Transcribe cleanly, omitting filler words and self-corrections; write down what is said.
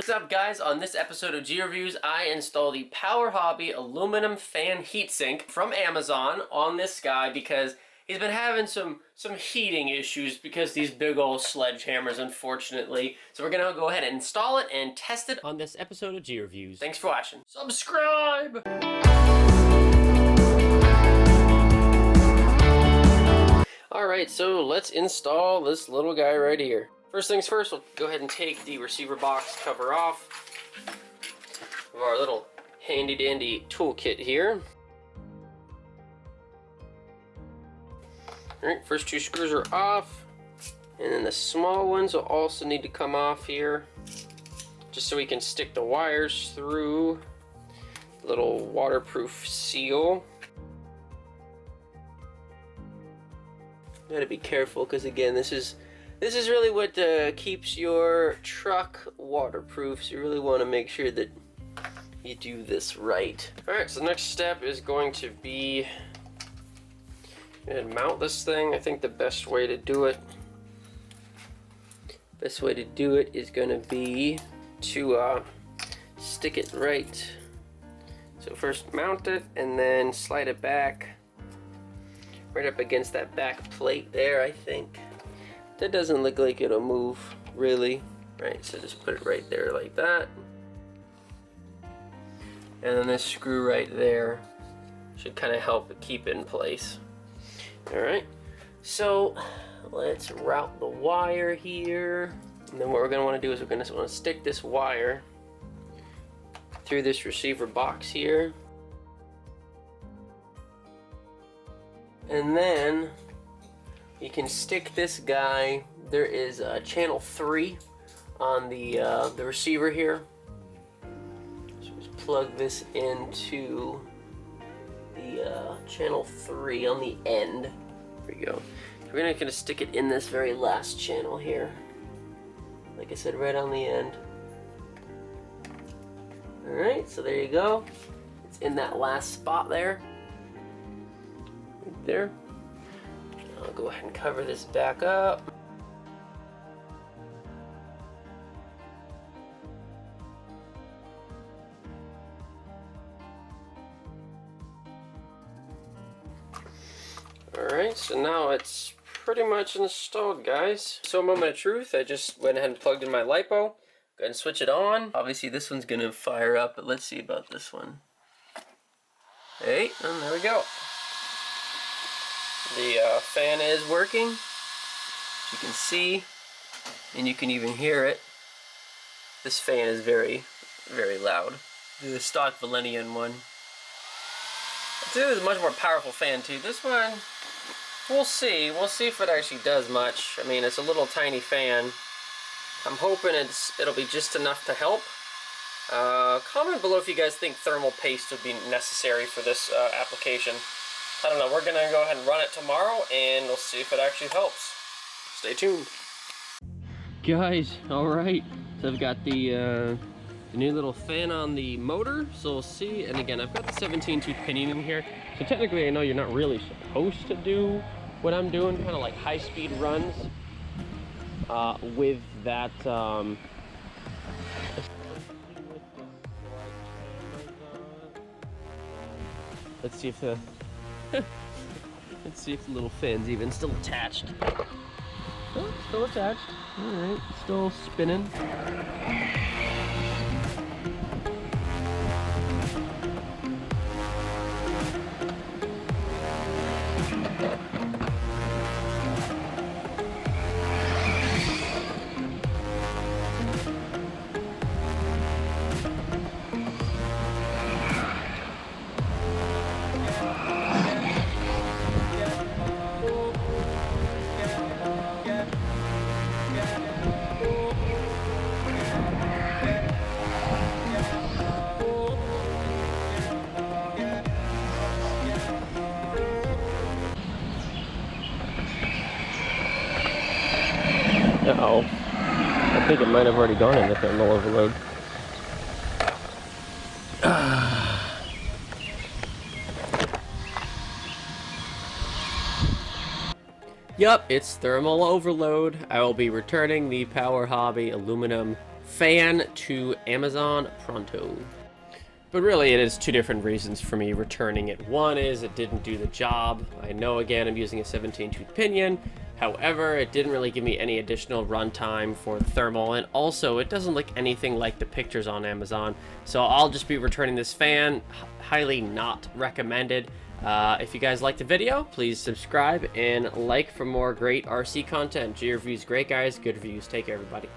What's up, guys? On this episode of G-Reviews, I install the PowerHobby aluminum fan heatsink from Amazon on this guy because he's been having some heating issues because these big old sledgehammers, unfortunately. So we're gonna go ahead and install it and test it on this episode of G-Reviews. Thanks for watching. Subscribe! Alright, so let's install this little guy right here. First things first, we'll go ahead and take the receiver box cover off of our little handy dandy toolkit here. Alright, first two screws are off, and then the small ones will also need to come off here, just so we can stick the wires through the little waterproof seal. Gotta be careful, because again, this is really what keeps your truck waterproof, so you really want to make sure that you do this right. Alright, so the next step is going to be mount this thing. I think the best way to do it is going to be to stick it right. So first mount it and then slide it back right up against that back plate there, I think. That doesn't look like it'll move, really. Right, so just put it right there like that. And then this screw right there should kind of help it keep it in place. Alright, so let's route the wire here. And then what we're going to want to do is we're going to want to stick this wire through this receiver box here. And then you can stick this guy. There is channel 3 on the receiver here. So just plug this into the channel 3 on the end. There we go. We're gonna stick it in this very last channel here. Like I said, right on the end. Alright, so there you go. It's in that last spot there. Right there. I'll go ahead and cover this back up. Alright, so now it's pretty much installed, guys. So, moment of truth, I just went ahead and plugged in my LiPo. Go ahead and switch it on. Obviously this one's gonna fire up, but let's see about this one. Hey, and there we go. The fan is working, as you can see, and you can even hear it. This fan is very, very loud. The stock Valenian one. This is a much more powerful fan too. This one, we'll see. We'll see if it actually does much. I mean, it's a little tiny fan. I'm hoping it'll be just enough to help. Comment below if you guys think thermal paste would be necessary for this application. I don't know, we're gonna go ahead and run it tomorrow and we'll see if it actually helps. Stay tuned. Guys, alright. So I've got the new little fan on the motor, so we'll see. And again, I've got the 17-tooth pinion in here. So technically I know you're not really supposed to do what I'm doing, kind of like high-speed runs with that let's see if the let's see if the little fan's even still attached. Oh, still attached. Alright, still spinning. Uh-oh. I think it might have already gone into thermal overload. Yup, it's thermal overload. I will be returning the PowerHobby aluminum fan to Amazon pronto. But really, it is two different reasons for me returning it. One is it didn't do the job. I know, again, I'm using a 17-tooth pinion. However, it didn't really give me any additional runtime for the thermal, and also it doesn't look anything like the pictures on Amazon. So I'll just be returning this fan. Highly not recommended. If you guys liked the video, please subscribe and like for more great RC content. G reviews, great guys, good reviews. Take care, everybody.